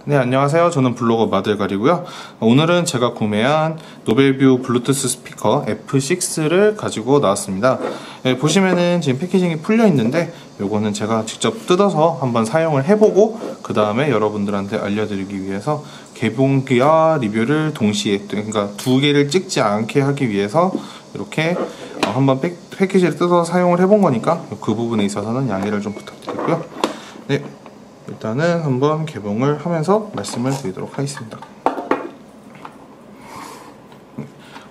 네, 안녕하세요. 저는 블로거 마들가리고요. 오늘은 제가 구매한 노벨뷰 블루투스 스피커 F6를 가지고 나왔습니다. 네, 보시면은 지금 패키징이 풀려 있는데 요거는 제가 직접 뜯어서 한번 사용을 해보고 그 다음에 여러분들한테 알려드리기 위해서 개봉기와 리뷰를 동시에, 그러니까 두 개를 찍지 않게 하기 위해서 이렇게 한번 패키지를 뜯어서 사용을 해본 거니까 그 부분에 있어서는 양해를 좀 부탁드리고요. 네. 일단은 한번 개봉을 하면서 말씀을 드리도록 하겠습니다.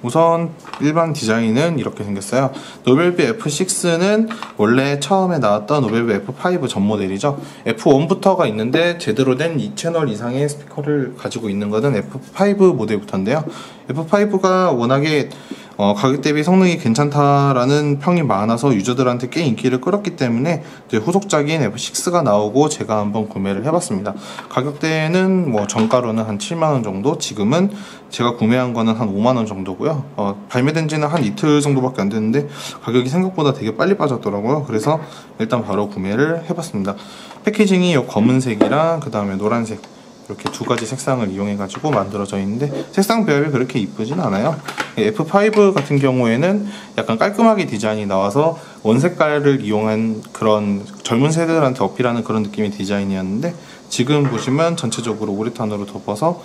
우선 일반 디자인은 이렇게 생겼어요. 노벨뷰 F6는 원래 처음에 나왔던 노벨뷰 F5 전 모델이죠. F1부터가 있는데 제대로 된 2채널 이상의 스피커를 가지고 있는 것은 F5 모델부터인데요. F5가 워낙에 가격 대비 성능이 괜찮다라는 평이 많아서 유저들한테 꽤 인기를 끌었기 때문에 이제 후속작인 F6가 나오고 제가 한번 구매를 해봤습니다. 가격대는 뭐 정가로는 한 7만원 정도, 지금은 제가 구매한 거는 한 5만원 정도고요. 발매된 지는 한 이틀 정도밖에 안 됐는데 가격이 생각보다 되게 빨리 빠졌더라고요. 그래서 일단 바로 구매를 해봤습니다. 패키징이 이 검은색이랑 그 다음에 노란색 이렇게 두 가지 색상을 이용해 가지고 만들어져 있는데 색상 배합이 그렇게 이쁘진 않아요. F5 같은 경우에는 약간 깔끔하게 디자인이 나와서 원색깔을 이용한 그런 젊은 세대들한테 어필하는 그런 느낌의 디자인이었는데, 지금 보시면 전체적으로 우레탄으로 덮어서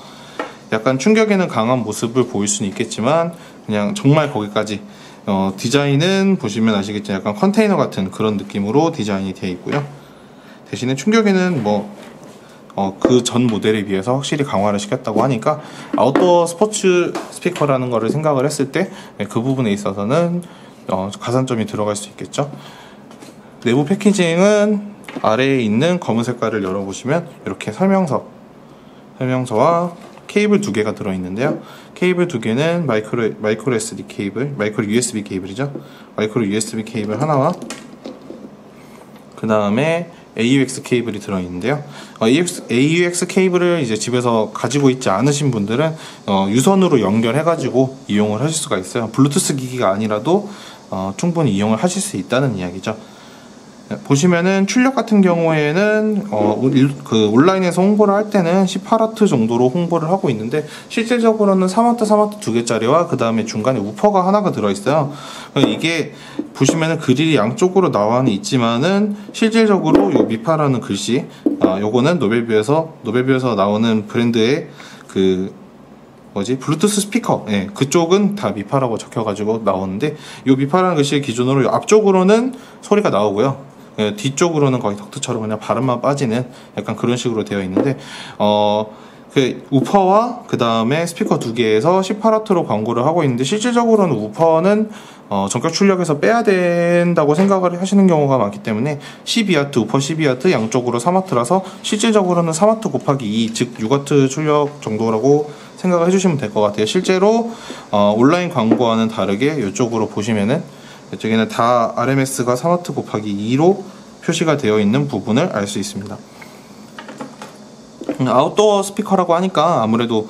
약간 충격에는 강한 모습을 보일 수는 있겠지만 그냥 정말 거기까지 디자인은 보시면 아시겠지만 약간 컨테이너 같은 그런 느낌으로 디자인이 되어 있고요. 대신에 충격에는 그 전 모델에 비해서 확실히 강화를 시켰다고 하니까 아웃도어 스포츠 스피커라는 거를 생각을 했을 때 그 부분에 있어서는 가산점이 들어갈 수 있겠죠. 내부 패키징은 아래에 있는 검은 색깔을 열어보시면 이렇게 설명서와 케이블 두 개가 들어있는데요. 케이블 두 개는 마이크로 SD 케이블, 마이크로 USB 케이블이죠. 마이크로 USB 케이블 하나와 그 다음에 AUX 케이블이 들어있는데요. AUX 케이블을 이제 집에서 가지고 있지 않으신 분들은 유선으로 연결해가지고 이용을 하실 수가 있어요. 블루투스 기기가 아니라도 충분히 이용을 하실 수 있다는 이야기죠. 보시면은 출력 같은 경우에는 그 온라인에서 홍보를 할 때는 18W 정도로 홍보를 하고 있는데 실질적으로는 3W 두 개짜리와 그 다음에 중간에 우퍼가 하나가 들어있어요. 이게 보시면은 그릴이 양쪽으로 나와는 있지만은 실질적으로 요 미파라는 글씨, 요거는 노벨뷰에서 나오는 브랜드의 블루투스 스피커, 그쪽은 다 미파라고 적혀가지고 나오는데, 요 미파라는 글씨의 기준으로 요 앞쪽으로는 소리가 나오고요, 뒤쪽으로는 거의 덕트처럼 그냥 발음만 빠지는 약간 그런 식으로 되어 있는데, 그 우퍼와 그 다음에 스피커 두 개에서 18W로 광고를 하고 있는데, 실질적으로는 우퍼는 전격 출력에서 빼야 된다고 생각을 하시는 경우가 많기 때문에 12W, 우퍼 12W 양쪽으로 3W라서 실질적으로는 3W 곱하기 2, 즉 6W 출력 정도라고 생각을 해주시면 될 것 같아요. 실제로 온라인 광고와는 다르게 이쪽으로 보시면은 이쪽에는 다 RMS가 3W 곱하기 2로 표시가 되어 있는 부분을 알 수 있습니다. 아웃도어 스피커라고 하니까 아무래도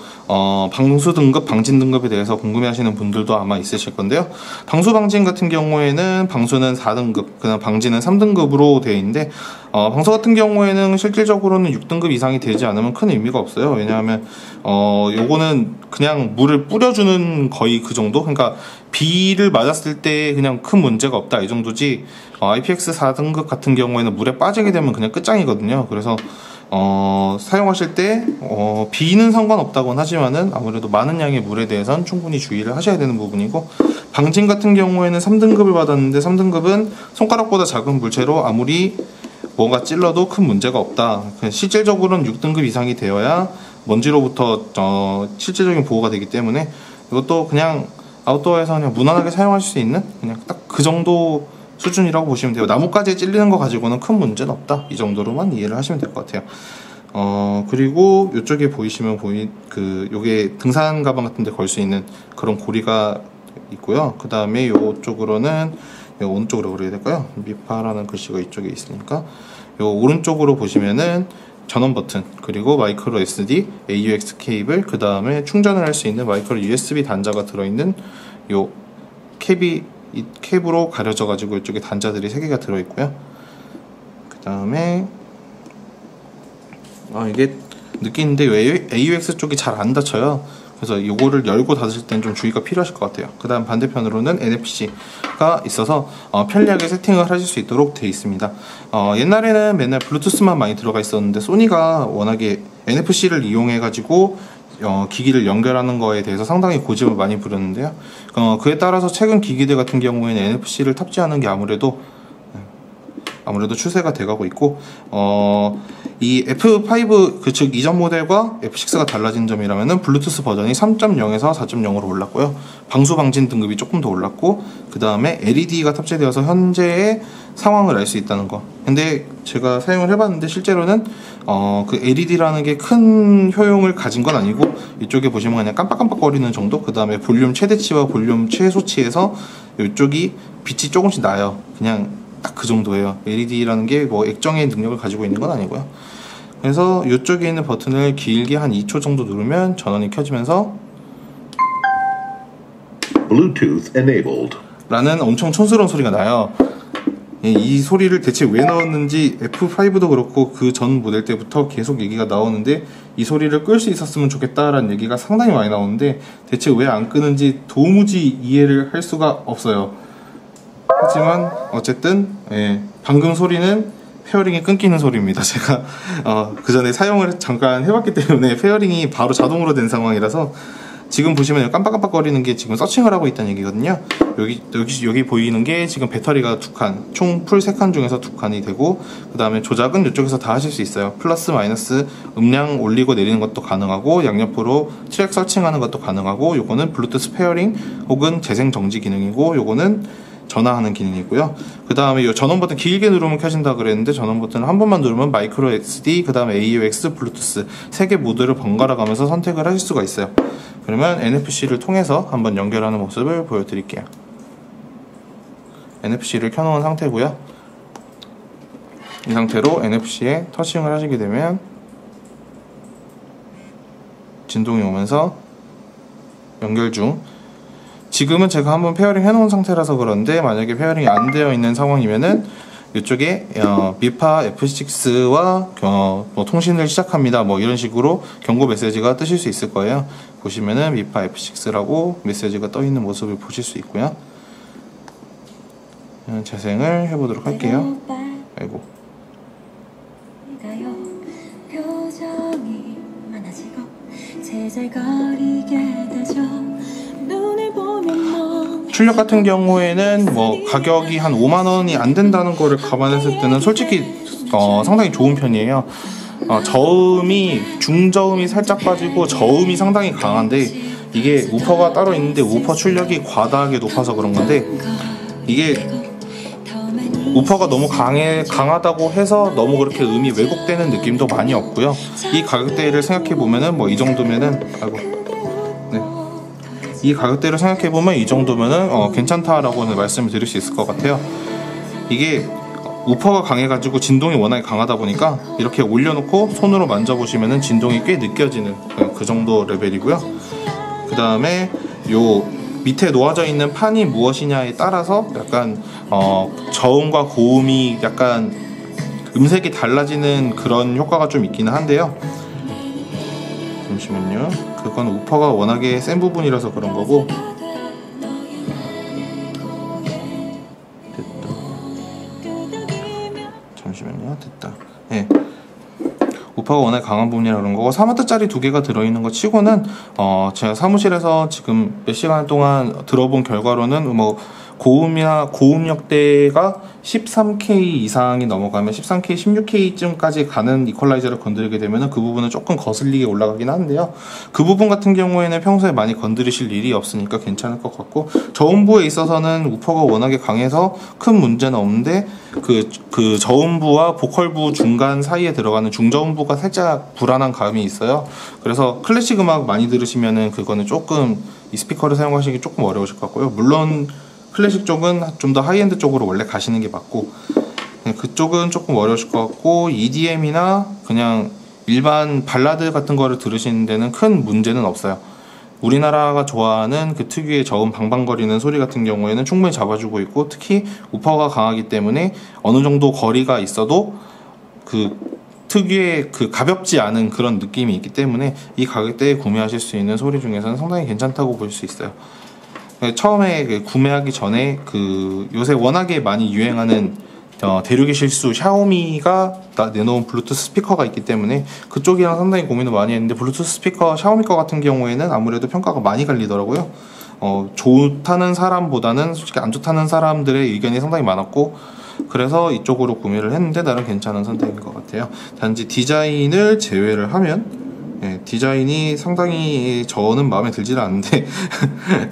방수 등급, 방진 등급에 대해서 궁금해하시는 분들도 아마 있으실 건데요. 방수 방진 같은 경우에는 방수는 4등급, 그다음 방진은 3등급으로 되어 있는데, 방수 같은 경우에는 실질적으로는 6등급 이상이 되지 않으면 큰 의미가 없어요. 왜냐하면 요거는 그냥 물을 뿌려주는 거의 그 정도? 그러니까 비를 맞았을 때 그냥 큰 문제가 없다 이 정도지, IPX 4등급 같은 경우에는 물에 빠지게 되면 그냥 끝장이거든요. 그래서 사용하실 때 비는 상관없다고는 하지만은 아무래도 많은 양의 물에 대해서는 충분히 주의를 하셔야 되는 부분이고, 방진 같은 경우에는 3등급을 받았는데 3등급은 손가락보다 작은 물체로 아무리 뭔가 찔러도 큰 문제가 없다. 실질적으로는 6등급 이상이 되어야 먼지로부터 실질적인 보호가 되기 때문에 이것도 그냥 아웃도어에서 그냥 무난하게 사용하실 수 있는 그냥 딱 그 정도 수준이라고 보시면 돼요. 나뭇가지에 찔리는 거 가지고는 큰 문제는 없다, 이 정도로만 이해를 하시면 될 것 같아요. 그리고 이쪽에 보이시면 요게 등산 가방 같은 데 걸 수 있는 그런 고리가 있고요. 그 다음에 이쪽으로는 오른쪽으로 그려야 될까요? 미파라는 글씨가 이쪽에 있으니까 요 오른쪽으로 보시면은 전원 버튼, 그리고 마이크로 SD, AUX 케이블, 그 다음에 충전을 할 수 있는 마이크로 USB 단자가 들어있는 요 캡으로 가려져 가지고 이쪽에 단자들이 3개가 들어있고요. 그 다음에 이게 느끼는데 왜 AUX 쪽이 잘 안 닫혀요. 그래서 이거를 열고 닫으실 때는 좀 주의가 필요하실 것 같아요. 그 다음 반대편으로는 NFC가 있어서 편리하게 세팅을 하실 수 있도록 되어 있습니다. 옛날에는 맨날 블루투스만 많이 들어가 있었는데 소니가 워낙에 NFC를 이용해 가지고 기기를 연결하는 거에 대해서 상당히 고집을 많이 부렸는데요. 그에 따라서 최근 기기들 같은 경우에는 NFC를 탑재하는 게 아무래도 추세가 돼가고 있고, 이 F5 즉 이전 모델과 F6가 달라진 점이라면은 블루투스 버전이 3.0에서 4.0으로 올랐고요. 방수 방진 등급이 조금 더 올랐고, 그 다음에 LED가 탑재되어서 현재의 상황을 알 수 있다는 거. 근데 제가 사용을 해봤는데 실제로는 그 LED라는 게 큰 효용을 가진 건 아니고, 이쪽에 보시면 그냥 깜빡깜빡거리는 정도. 그 다음에 볼륨 최대치와 볼륨 최소치에서 이쪽이 빛이 조금씩 나요. 그냥 딱 그 정도예요. LED라는 게 뭐 액정의 능력을 가지고 있는 건 아니고요. 그래서 이쪽에 있는 버튼을 길게 한 2초 정도 누르면 전원이 켜지면서 Bluetooth enabled 라는 엄청 촌스러운 소리가 나요. 이 소리를 대체 왜 넣었는지 F5도 그렇고 그 전 모델 때부터 계속 얘기가 나오는데, 이 소리를 끌 수 있었으면 좋겠다라는 얘기가 상당히 많이 나오는데 대체 왜 안 끄는지 도무지 이해를 할 수가 없어요. 하지만 어쨌든 방금 소리는 페어링이 끊기는 소리입니다. 제가 그 전에 사용을 잠깐 해봤기 때문에 페어링이 바로 자동으로 된 상황이라서 지금 보시면 깜빡깜빡거리는 게 지금 서칭을 하고 있다는 얘기거든요. 여기 보이는 게 지금 배터리가 2칸, 총 풀 3칸 중에서 2칸이 되고, 그 다음에 조작은 이쪽에서 다 하실 수 있어요. 플러스 마이너스 음량 올리고 내리는 것도 가능하고, 양옆으로 트랙 서칭하는 것도 가능하고, 요거는 블루투스 페어링 혹은 재생 정지 기능이고, 요거는 전화하는 기능이고요. 그 다음에 이 전원 버튼 길게 누르면 켜진다 그랬는데, 전원 버튼을 한 번만 누르면 마이크로 SD, 그 다음에 AUX, 블루투스 3개 모드를 번갈아 가면서 선택을 하실 수가 있어요. 그러면 NFC를 통해서 한번 연결하는 모습을 보여드릴게요. NFC를 켜놓은 상태고요. 이 상태로 NFC에 터칭을 하시게 되면 진동이 오면서 연결 중. 지금은 제가 한번 페어링 해놓은 상태라서 그런데, 만약에 페어링이 안 되어 있는 상황이면은 이쪽에 미파 F6와 뭐 통신을 시작합니다, 뭐 이런 식으로 경고 메시지가 뜨실 수 있을 거예요. 보시면은 미파 F6라고 메시지가 떠 있는 모습을 보실 수 있고요. 재생을 해보도록 할게요. 아이고. 출력 같은 경우에는 뭐 가격이 한 5만원이 안 된다는 거를 감안했을 때는 솔직히 상당히 좋은 편이에요. 저음이 중저음이 살짝 빠지고 저음이 상당히 강한데, 이게 우퍼가 따로 있는데 우퍼 출력이 과다하게 높아서 그런 건데, 이게 우퍼가 너무 강하다고 해서 너무 그렇게 음이 왜곡되는 느낌도 많이 없고요. 이 가격대를 생각해 보면은 뭐 이 정도면은 이 가격대를 생각해 보면 이 정도면은 괜찮다라고는 말씀을 드릴 수 있을 것 같아요. 이게 우퍼가 강해가지고 진동이 워낙에 강하다 보니까 이렇게 올려놓고 손으로 만져보시면은 진동이 꽤 느껴지는 그 정도 레벨이고요. 그 다음에 요 밑에 놓아져 있는 판이 무엇이냐에 따라서 약간 저음과 고음이 약간 음색이 달라지는 그런 효과가 좀 있기는 한데요. 잠시만요. 그건 우퍼가 워낙에 센 부분이라서 그런 거고. 됐다. 잠시만요. 됐다. 예. 우퍼가 워낙에 강한 부분이라 그런 거고, 4W짜리 2개가 들어있는 거 치고는 제가 사무실에서 지금 몇 시간 동안 들어본 결과로는 뭐 고음역대가 13K 이상이 넘어가면 13K, 16K쯤까지 가는 이퀄라이저를 건드리게 되면 그 부분은 조금 거슬리게 올라가긴 하는데요. 그 부분 같은 경우에는 평소에 많이 건드리실 일이 없으니까 괜찮을 것 같고, 저음부에 있어서는 우퍼가 워낙에 강해서 큰 문제는 없는데, 그 저음부와 보컬부 중간 사이에 들어가는 중저음부가 살짝 불안한 감이 있어요. 그래서 클래식 음악 많이 들으시면은 그거는 조금 이 스피커를 사용하시기 조금 어려우실 것 같고요. 물론 클래식 쪽은 좀 더 하이엔드 쪽으로 원래 가시는 게 맞고, 그쪽은 조금 어려우실 것 같고, EDM이나 그냥 일반 발라드 같은 거를 들으시는 데는 큰 문제는 없어요. 우리나라가 좋아하는 그 특유의 저음 방방거리는 소리 같은 경우에는 충분히 잡아주고 있고, 특히 우퍼가 강하기 때문에 어느 정도 거리가 있어도 그 특유의 그 가볍지 않은 그런 느낌이 있기 때문에 이 가격대에 구매하실 수 있는 소리 중에서는 상당히 괜찮다고 볼 수 있어요. 처음에 구매하기 전에 요새 워낙에 많이 유행하는 대륙의 실수 샤오미가 내놓은 블루투스 스피커가 있기 때문에 그쪽이랑 상당히 고민을 많이 했는데, 블루투스 스피커 샤오미 거 같은 경우에는 아무래도 평가가 많이 갈리더라고요. 좋다는 사람보다는 솔직히 안 좋다는 사람들의 의견이 상당히 많았고, 그래서 이쪽으로 구매를 했는데 나름 괜찮은 선택인 것 같아요. 단지 디자인을 제외를 하면, 디자인이 상당히 저는 마음에 들지는 않는데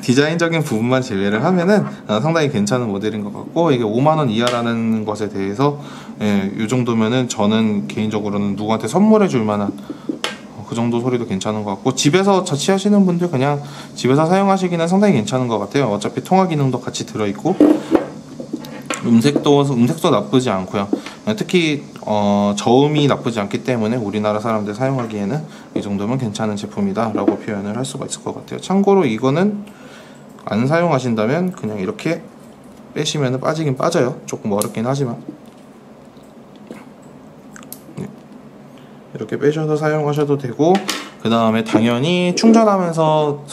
디자인적인 부분만 제외를 하면은 상당히 괜찮은 모델인 것 같고, 이게 5만원 이하라는 것에 대해서 이 정도면은 저는 개인적으로는 누구한테 선물해 줄 만한 그 정도 소리도 괜찮은 것 같고, 집에서 자취하시는 분들 그냥 집에서 사용하시기는 상당히 괜찮은 것 같아요. 어차피 통화 기능도 같이 들어있고 음색도 나쁘지 않고요. 특히 저음이 나쁘지 않기 때문에 우리나라 사람들 사용하기에는 이 정도면 괜찮은 제품이다 라고 표현을 할 수가 있을 것 같아요. 참고로 이거는 안 사용하신다면 그냥 이렇게 빼시면 빠지긴 빠져요. 조금 어렵긴 하지만 이렇게 빼셔서 사용하셔도 되고, 그 다음에 당연히 충전하면서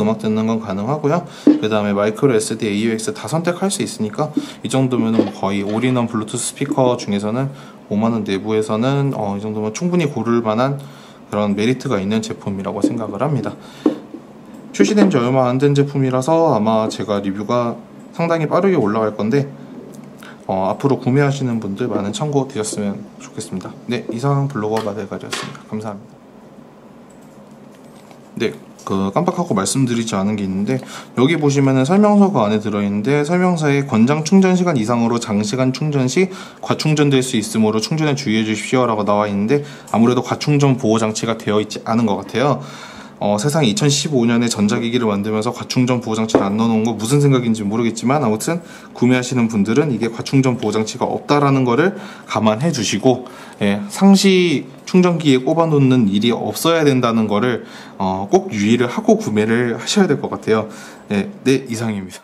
음악 듣는 건 가능하고요. 그 다음에 마이크로 SD, AUX 다 선택할 수 있으니까 이 정도면 거의 올인원 블루투스 스피커 중에서는 5만원 내부에서는 이 정도면 충분히 고를 만한 그런 메리트가 있는 제품이라고 생각을 합니다. 출시된 지 얼마 안 된 제품이라서 아마 제가 리뷰가 상당히 빠르게 올라갈 건데, 앞으로 구매하시는 분들 많은 참고 되셨으면 좋겠습니다. 네, 이상 블로거 마델가리였습니다. 감사합니다. 네, 깜빡하고 말씀드리지 않은 게 있는데, 여기 보시면은 설명서가 안에 들어있는데, 설명서에 권장 충전 시간 이상으로 장시간 충전 시 과충전될 수 있으므로 충전에 주의해 주십시오 라고 나와 있는데, 아무래도 과충전 보호 장치가 되어 있지 않은 것 같아요. 세상에 2015년에 전자기기를 만들면서 과충전 보호장치를 안 넣어놓은 거 무슨 생각인지 모르겠지만, 아무튼 구매하시는 분들은 이게 과충전 보호장치가 없다라는 거를 감안해 주시고, 상시 충전기에 꼽아놓는 일이 없어야 된다는 거를 꼭 유의를 하고 구매를 하셔야 될 것 같아요. 네, 이상입니다.